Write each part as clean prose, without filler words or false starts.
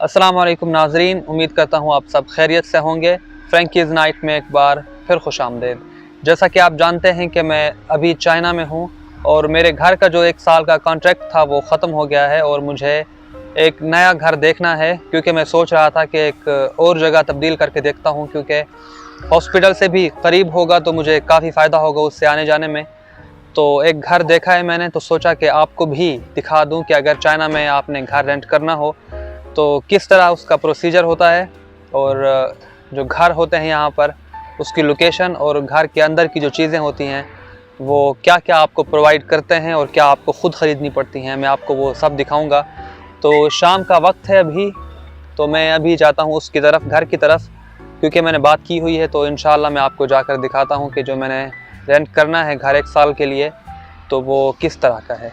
अस्सलाम वालेकुम नाजरीन, उम्मीद करता हूँ आप सब खैरियत से होंगे। फ्रैंकीज़ नाइट में एक बार फिर खुशामदीद। जैसा कि आप जानते हैं कि मैं अभी चाइना में हूँ और मेरे घर का जो 1 साल का कॉन्ट्रैक्ट था वो ख़त्म हो गया है और मुझे एक नया घर देखना है, क्योंकि मैं सोच रहा था कि एक और जगह तब्दील करके देखता हूँ, क्योंकि हॉस्पिटल से भी करीब होगा तो मुझे काफ़ी फ़ायदा होगा उससे आने जाने में। तो एक घर देखा है मैंने, तो सोचा कि आपको भी दिखा दूँ कि अगर चाइना में आपने घर रेंट करना हो तो किस तरह उसका प्रोसीजर होता है, और जो घर होते हैं यहाँ पर उसकी लोकेशन और घर के अंदर की जो चीज़ें होती हैं वो क्या क्या आपको प्रोवाइड करते हैं और क्या आपको ख़ुद ख़रीदनी पड़ती हैं, मैं आपको वो सब दिखाऊंगा। तो शाम का वक्त है अभी, तो मैं अभी जाता हूँ उसकी तरफ, घर की तरफ, क्योंकि मैंने बात की हुई है। तो इंशाल्लाह मैं आपको जाकर दिखाता हूँ कि जो मैंने रेंट करना है घर 1 साल के लिए तो वो किस तरह का है।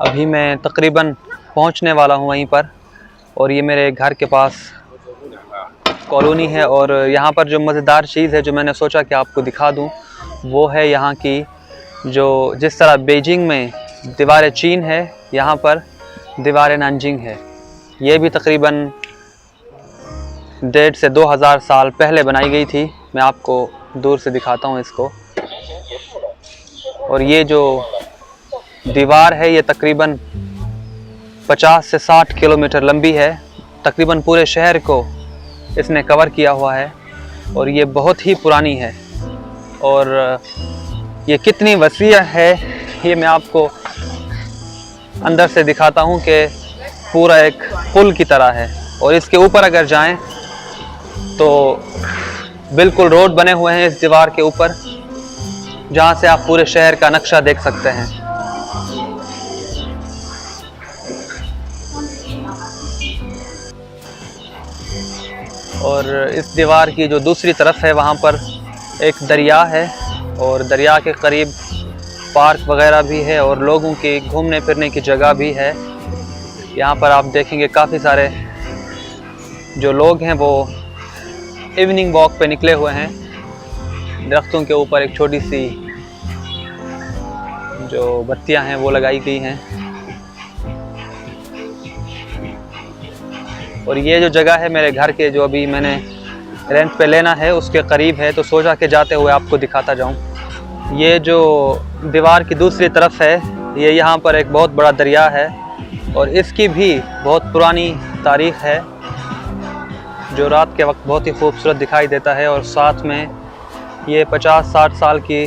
अभी मैं तकरीबन पहुंचने वाला हूं वहीं पर, और ये मेरे घर के पास कॉलोनी है। और यहाँ पर जो मज़ेदार चीज़ है जो मैंने सोचा कि आपको दिखा दूं वो है यहाँ की जो, जिस तरह बीजिंग में दीवार चीन है, यहाँ पर दीवार नानजिंग है। ये भी तकरीबन 1.5 से 2000 साल पहले बनाई गई थी। मैं आपको दूर से दिखाता हूँ इसको। और ये जो दीवार है ये तकरीबन 50 से 60 किलोमीटर लंबी है। तकरीबन पूरे शहर को इसने कवर किया हुआ है और ये बहुत ही पुरानी है। और ये कितनी वसीअ है ये मैं आपको अंदर से दिखाता हूँ कि पूरा एक पुल की तरह है। और इसके ऊपर अगर जाएं तो बिल्कुल रोड बने हुए हैं इस दीवार के ऊपर, जहाँ से आप पूरे शहर का नक्शा देख सकते हैं। और इस दीवार की जो दूसरी तरफ है वहाँ पर एक दरिया है, और दरिया के करीब पार्क वगैरह भी है और लोगों की घूमने फिरने की जगह भी है। यहाँ पर आप देखेंगे काफ़ी सारे जो लोग हैं वो इवनिंग वॉक पे निकले हुए हैं। दरख्तों के ऊपर एक छोटी सी जो बत्तियां हैं वो लगाई गई हैं। और ये जो जगह है मेरे घर के जो अभी मैंने रेंट पे लेना है उसके करीब है, तो सोचा कि जाते हुए आपको दिखाता जाऊं। ये जो दीवार की दूसरी तरफ है ये यहाँ पर एक बहुत बड़ा दरिया है और इसकी भी बहुत पुरानी तारीख़ है जो रात के वक्त बहुत ही खूबसूरत दिखाई देता है। और साथ में ये 50-60 साल की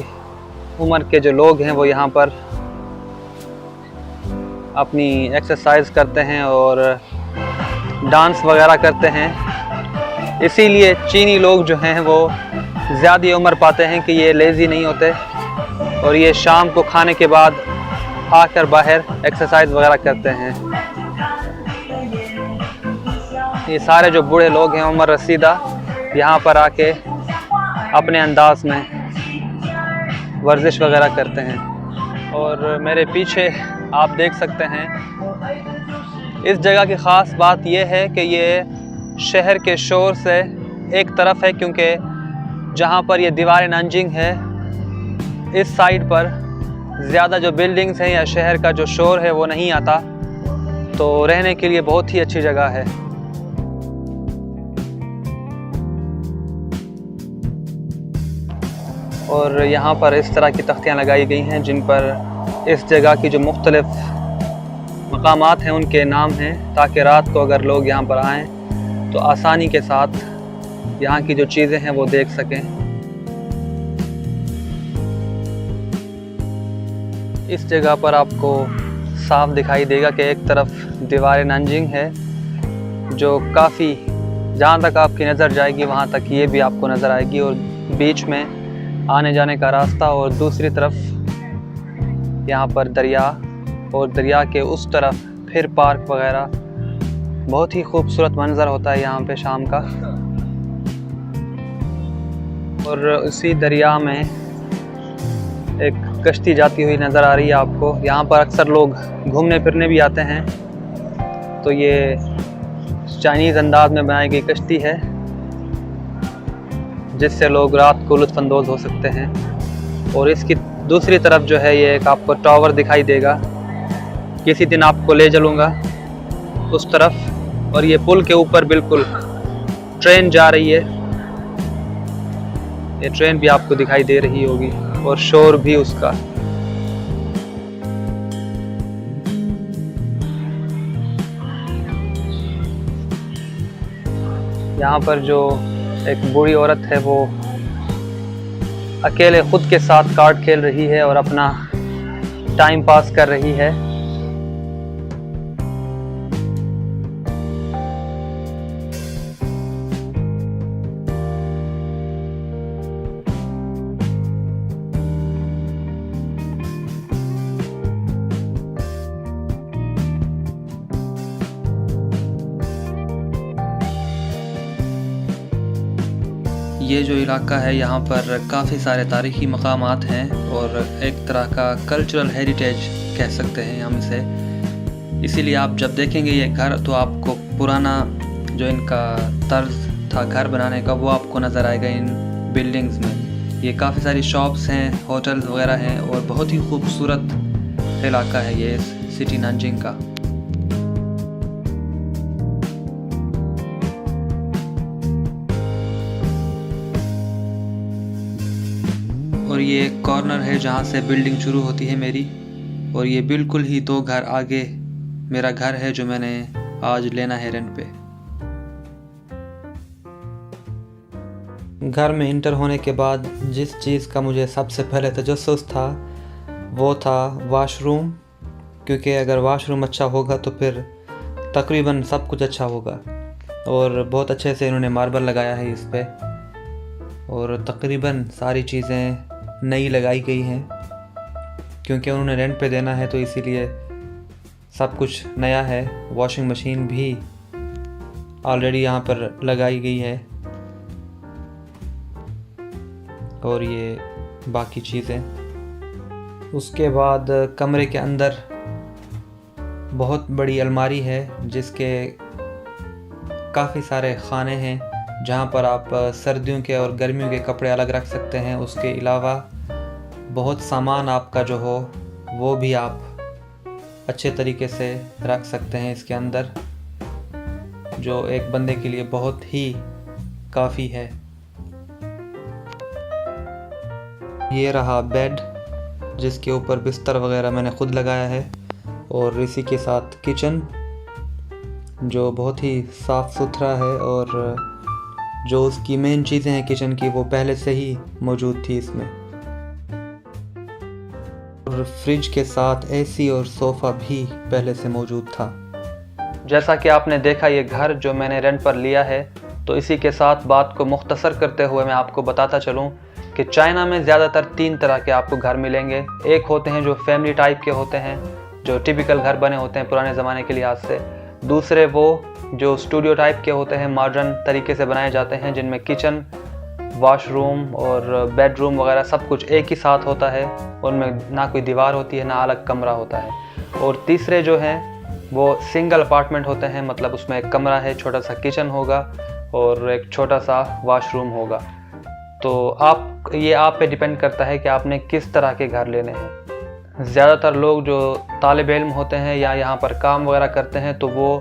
उम्र के जो लोग हैं वो यहाँ पर अपनी एक्सरसाइज करते हैं और डांस वगैरह करते हैं। इसीलिए चीनी लोग जो हैं वो ज़्यादा उम्र पाते हैं कि ये लेज़ी नहीं होते और ये शाम को खाने के बाद आकर बाहर एक्सरसाइज वगैरह करते हैं। ये सारे जो बूढ़े लोग हैं उम्र रसीदा यहाँ पर आके अपने अंदाज में वर्जिश वगैरह करते हैं। और मेरे पीछे आप देख सकते हैं इस जगह की ख़ास बात यह है कि ये शहर के शोर से एक तरफ है, क्योंकि जहाँ पर ये दीवार नानजिंग है इस साइड पर ज़्यादा जो बिल्डिंग्स हैं या शहर का जो शोर है वो नहीं आता, तो रहने के लिए बहुत ही अच्छी जगह है। और यहाँ पर इस तरह की तख्तियाँ लगाई गई हैं जिन पर इस जगह की जो मुख्तलिफ मकामात हैं उनके नाम हैं, ताकि रात को अगर लोग यहाँ पर आएँ तो आसानी के साथ यहाँ की जो चीज़ें हैं वो देख सकें। इस जगह पर आपको साफ दिखाई देगा कि एक तरफ दीवार नानजिंग है जो काफ़ी जहाँ तक आपकी नज़र जाएगी वहाँ तक ये भी आपको नज़र आएगी, और बीच में आने जाने का रास्ता, और दूसरी तरफ यहाँ पर दरिया, और दरिया के उस तरफ फिर पार्क वगैरह। बहुत ही खूबसूरत मंज़र होता है यहाँ पे शाम का। और उसी दरिया में एक कश्ती जाती हुई नज़र आ रही है आपको। यहाँ पर अक्सर लोग घूमने फिरने भी आते हैं। तो ये चाइनीज़ अंदाज में बनाई गई कश्ती है जिससे लोग रात को लुत्फ़अंदोज़ हो सकते हैं। और इसकी दूसरी तरफ जो है ये एक आपको टावर दिखाई देगा। किसी दिन आपको ले चलूँगा उस तरफ। और ये पुल के ऊपर बिल्कुल ट्रेन जा रही है। ये ट्रेन भी आपको दिखाई दे रही होगी, और शोर भी उसका। यहाँ पर जो एक बूढ़ी औरत है वो अकेले खुद के साथ कार्ड खेल रही है और अपना टाइम पास कर रही है। ये जो इलाका है यहाँ पर काफ़ी सारे तारीख़ी मकामात हैं और एक तरह का कल्चरल हेरिटेज कह सकते हैं हम इसे। इसीलिए आप जब देखेंगे ये घर तो आपको पुराना जो इनका तर्ज था घर बनाने का वो आपको नज़र आएगा इन बिल्डिंग्स में। ये काफ़ी सारी शॉप्स हैं, होटल्स वगैरह हैं, और बहुत ही खूबसूरत इलाका है ये सिटी नानजिंग का। और ये एक कॉर्नर है जहाँ से बिल्डिंग शुरू होती है मेरी, और ये बिल्कुल ही 2 घर आगे मेरा घर है जो मैंने आज लेना है रेंट पे। घर में इंटर होने के बाद जिस चीज़ का मुझे सबसे पहले तजस्सुस था वो था वॉशरूम, क्योंकि अगर वॉशरूम अच्छा होगा तो फिर तकरीबन सब कुछ अच्छा होगा। और बहुत अच्छे से इन्होंने मार्बल लगाया है इस पे, और तकरीबन सारी चीज़ें नई लगाई गई हैं क्योंकि उन्होंने रेंट पे देना है, तो इसीलिए सब कुछ नया है। वॉशिंग मशीन भी ऑलरेडी यहाँ पर लगाई गई है, और ये बाकी चीज़ें। उसके बाद कमरे के अंदर बहुत बड़ी अलमारी है जिसके काफ़ी सारे खाने हैं जहाँ पर आप सर्दियों के और गर्मियों के कपड़े अलग रख सकते हैं। उसके अलावा बहुत सामान आपका जो हो वो भी आप अच्छे तरीके से रख सकते हैं इसके अंदर, जो एक बंदे के लिए बहुत ही काफ़ी है। ये रहा बेड जिसके ऊपर बिस्तर वगैरह मैंने खुद लगाया है, और इसी के साथ किचन जो बहुत ही साफ़ सुथरा है, और जो उसकी मेन चीज़ें हैं किचन की वो पहले से ही मौजूद थी इसमें। और फ्रिज के साथ एसी और सोफ़ा भी पहले से मौजूद था। जैसा कि आपने देखा ये घर जो मैंने रेंट पर लिया है, तो इसी के साथ बात को मुख्तसर करते हुए मैं आपको बताता चलूँ कि चाइना में ज़्यादातर 3 तरह के आपको घर मिलेंगे। एक होते हैं जो फैमिली टाइप के होते हैं, जो टिपिकल घर बने होते हैं पुराने ज़माने के लिहाज से। दूसरे वो जो स्टूडियो टाइप के होते हैं, मॉडर्न तरीके से बनाए जाते हैं, जिनमें किचन, वॉशरूम और बेडरूम वगैरह सब कुछ एक ही साथ होता है, उनमें ना कोई दीवार होती है ना अलग कमरा होता है। और तीसरे जो हैं वो सिंगल अपार्टमेंट होते हैं, मतलब उसमें एक कमरा है, छोटा सा किचन होगा और एक छोटा सा वॉशरूम होगा। तो ये आप पे डिपेंड करता है कि आपने किस तरह के घर लेने हैं। ज़्यादातर लोग जो तालिब इल्म होते हैं या यहाँ पर काम वगैरह करते हैं तो वो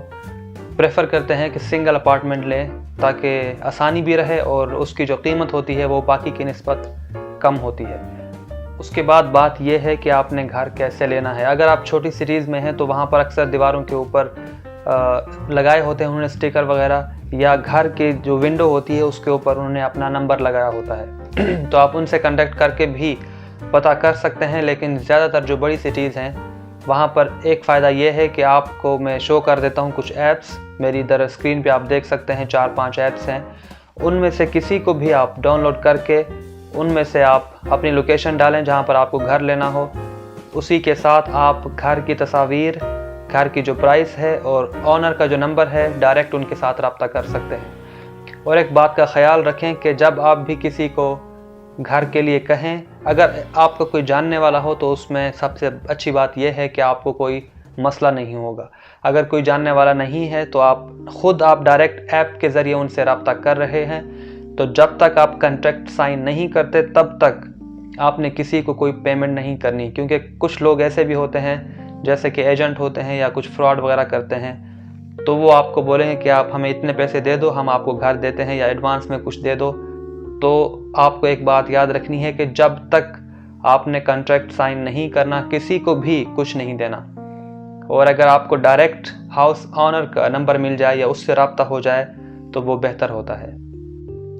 प्रेफर करते हैं कि सिंगल अपार्टमेंट लें ताकि आसानी भी रहे और उसकी जो कीमत होती है वो बाकी की निस्बत कम होती है। उसके बाद बात यह है कि आपने घर कैसे लेना है। अगर आप छोटी सिटीज़ में हैं तो वहाँ पर अक्सर दीवारों के ऊपर लगाए होते हैं उन्होंने स्टिकर वगैरह, या घर की जो विंडो होती है उसके ऊपर उन्होंने अपना नंबर लगाया होता है तो आप उनसे कांटेक्ट करके भी पता कर सकते हैं। लेकिन ज़्यादातर जो बड़ी सिटीज़ हैं वहाँ पर एक फ़ायदा ये है कि आपको मैं शो कर देता हूँ कुछ ऐप्स मेरी इधर स्क्रीन पे आप देख सकते हैं 4-5 ऐप्स हैं, उनमें से किसी को भी आप डाउनलोड करके उनमें से आप अपनी लोकेशन डालें जहां पर आपको घर लेना हो। उसी के साथ आप घर की तस्वीर, घर की जो प्राइस है और ऑनर का जो नंबर है डायरेक्ट उनके साथ रब्ता कर सकते हैं। और एक बात का ख्याल रखें कि जब आप भी किसी को घर के लिए कहें, अगर आपका कोई जानने वाला हो तो उसमें सबसे अच्छी बात यह है कि आपको कोई मसला नहीं होगा। अगर कोई जानने वाला नहीं है तो आप डायरेक्ट ऐप के ज़रिए उनसे रब्ता कर रहे हैं, तो जब तक आप कॉन्ट्रैक्ट साइन नहीं करते तब तक आपने किसी को कोई पेमेंट नहीं करनी। क्योंकि कुछ लोग ऐसे भी होते हैं जैसे कि एजेंट होते हैं या कुछ फ्रॉड वगैरह करते हैं, तो वो आपको बोलेंगे कि आप हमें इतने पैसे दे दो, हम आपको घर देते हैं या एडवांस में कुछ दे दो। तो आपको एक बात याद रखनी है कि जब तक आपने कॉन्ट्रैक्ट साइन नहीं करना किसी को भी कुछ नहीं देना। और अगर आपको डायरेक्ट हाउस ऑनर का नंबर मिल जाए या उससे रब्ता हो जाए तो वो बेहतर होता है।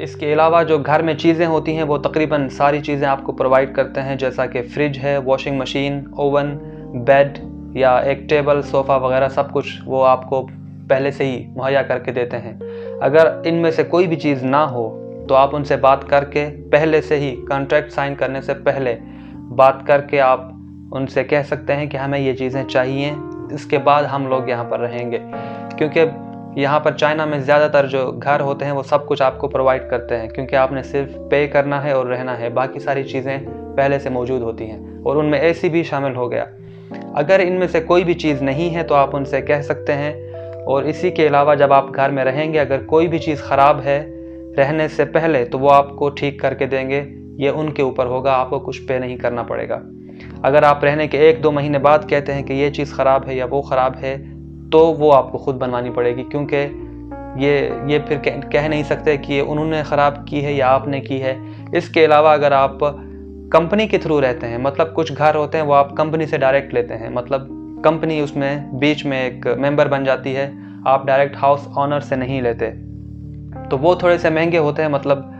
इसके अलावा जो घर में चीज़ें होती हैं वो तकरीबन सारी चीज़ें आपको प्रोवाइड करते हैं, जैसा कि फ्रिज है, वॉशिंग मशीन, ओवन, बेड या एक टेबल, सोफ़ा वगैरह सब कुछ वो आपको पहले से ही मुहैया करके देते हैं। अगर इनमें से कोई भी चीज़ ना हो तो आप उनसे बात करके पहले से ही कॉन्ट्रैक्ट साइन करने से पहले बात करके आप उनसे कह सकते हैं कि हमें ये चीज़ें चाहिए, इसके बाद हम लोग यहाँ पर रहेंगे। क्योंकि यहाँ पर चाइना में ज़्यादातर जो घर होते हैं वो सब कुछ आपको प्रोवाइड करते हैं, क्योंकि आपने सिर्फ पे करना है और रहना है, बाकी सारी चीज़ें पहले से मौजूद होती हैं और उनमें एसी भी शामिल हो गया। अगर इनमें से कोई भी चीज़ नहीं है तो आप उनसे कह सकते हैं। और इसी के अलावा जब आप घर में रहेंगे अगर कोई भी चीज़ ख़राब है रहने से पहले तो वो आपको ठीक करके देंगे, ये उनके ऊपर होगा, आपको कुछ पे नहीं करना पड़ेगा। अगर आप रहने के 1-2 महीने बाद कहते हैं कि ये चीज़ ख़राब है या वो ख़राब है तो वो आपको ख़ुद बनवानी पड़ेगी, क्योंकि ये फिर कह नहीं सकते कि ये उन्होंने ख़राब की है या आपने की है। इसके अलावा अगर आप कंपनी के थ्रू रहते हैं, मतलब कुछ घर होते हैं वो आप कंपनी से डायरेक्ट लेते हैं, मतलब कंपनी उसमें बीच में एक मेंबर बन जाती है, आप डायरेक्ट हाउस ऑनर से नहीं लेते, तो वो थोड़े से महंगे होते हैं, मतलब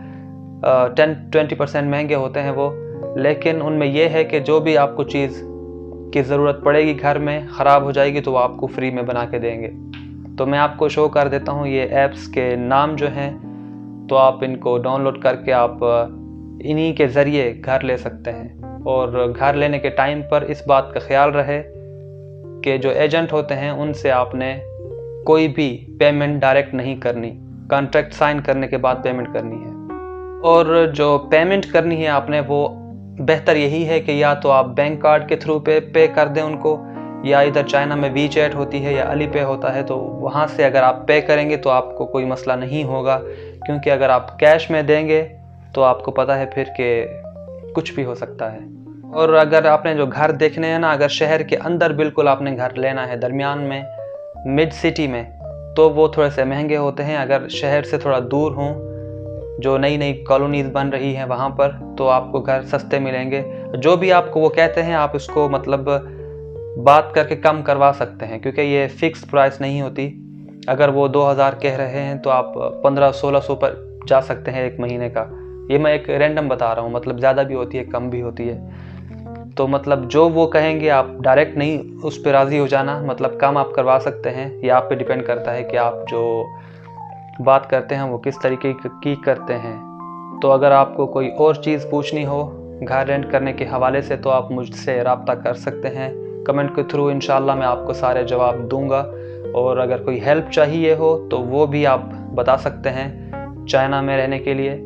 10-20% महंगे होते हैं वो। लेकिन उनमें यह है कि जो भी आपको चीज़ की ज़रूरत पड़ेगी घर में ख़राब हो जाएगी तो वो आपको फ्री में बना के देंगे। तो मैं आपको शो कर देता हूँ ये ऐप्स के नाम जो हैं, तो आप इनको डाउनलोड करके आप इन्हीं के ज़रिए घर ले सकते हैं। और घर लेने के टाइम पर इस बात का ख्याल रहे कि जो एजेंट होते हैं उनसे आपने कोई भी पेमेंट डायरेक्ट नहीं करनी, कॉन्ट्रैक्ट साइन करने के बाद पेमेंट करनी है। और जो पेमेंट करनी है आपने वो बेहतर यही है कि या तो आप बैंक कार्ड के थ्रू पे कर दें उनको, या इधर चाइना में वीचैट होती है या अलीपे होता है, तो वहाँ से अगर आप पे करेंगे तो आपको कोई मसला नहीं होगा। क्योंकि अगर आप कैश में देंगे तो आपको पता है फिर कि कुछ भी हो सकता है। और अगर आपने जो घर देखने हैं ना, अगर शहर के अंदर बिल्कुल आपने घर लेना है दरमियान में, मिड सिटी में, तो वो थोड़े से महंगे होते हैं। अगर शहर से थोड़ा दूर हों, जो नई नई कॉलोनीज़ बन रही हैं वहाँ पर, तो आपको घर सस्ते मिलेंगे। जो भी आपको वो कहते हैं आप इसको मतलब बात करके कम करवा सकते हैं, क्योंकि ये फ़िक्स प्राइस नहीं होती। अगर वो 2000 कह रहे हैं तो आप 1500-1600 पर जा सकते हैं एक महीने का। ये मैं एक रैंडम बता रहा हूँ, मतलब ज़्यादा भी होती है कम भी होती है। तो मतलब जो वो कहेंगे आप डायरेक्ट नहीं उस पर राज़ी हो जाना, मतलब कम आप करवा सकते हैं। ये आप पे डिपेंड करता है कि आप जो बात करते हैं वो किस तरीके की करते हैं। तो अगर आपको कोई और चीज़ पूछनी हो घर रेंट करने के हवाले से तो आप मुझसे रब्ता कर सकते हैं कमेंट के थ्रू। इंशाल्लाह मैं आपको सारे जवाब दूंगा। और अगर कोई हेल्प चाहिए हो तो वो भी आप बता सकते हैं चाइना में रहने के लिए।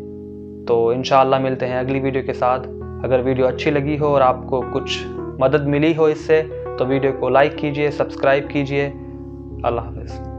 तो इंशाल्लाह मिलते हैं अगली वीडियो के साथ। अगर वीडियो अच्छी लगी हो और आपको कुछ मदद मिली हो इससे तो वीडियो को लाइक कीजिए, सब्सक्राइब कीजिए। अल्लाह हाफ़िज़।